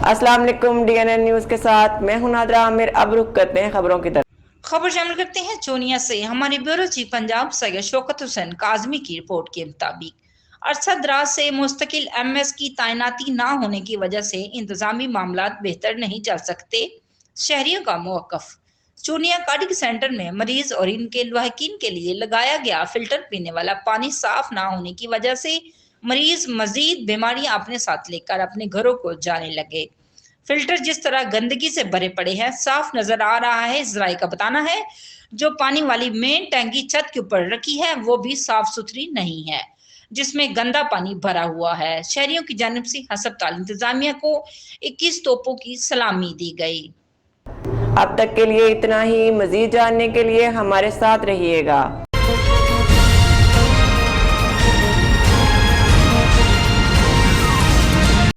अस्सलाम वालेकुम DNN news के साथ मैं हूं नादरा आमिर। अब रुख करते हैं खबरों की तरफ। खबर शामिल करते हैं चोनिया से। हमारे ब्यूरो चीफ पंजाब सैयद शौकत हुसैन काजमी की रिपोर्ट के मुताबिक अरसा दराज से मुस्तकिल MS की तैनाती ना होने की वजह से इंतजामी मामला बेहतर नहीं चल सकते। शहरियों का मौकफ। चोनिया कार्डिक सेंटर में मरीज और इनके लवाहकीन के लिए लगाया गया फिल्टर पीने वाला पानी साफ ना होने की वजह से मरीज मजीद बीमारियां अपने साथ लेकर अपने घरों को जाने लगे। फिल्टर जिस तरह गंदगी से भरे पड़े हैं साफ नजर आ रहा है। जराये का बताना है जो पानी वाली मेन टैंकी छत के ऊपर रखी है वो भी साफ सुथरी नहीं है, जिसमें गंदा पानी भरा हुआ है। शहरियों की जानिब से हस्पताल इंतजामिया को 21 तोपों की सलामी दी गई। अब तक के लिए इतना ही। मजीद जानने के लिए हमारे साथ रहिएगा।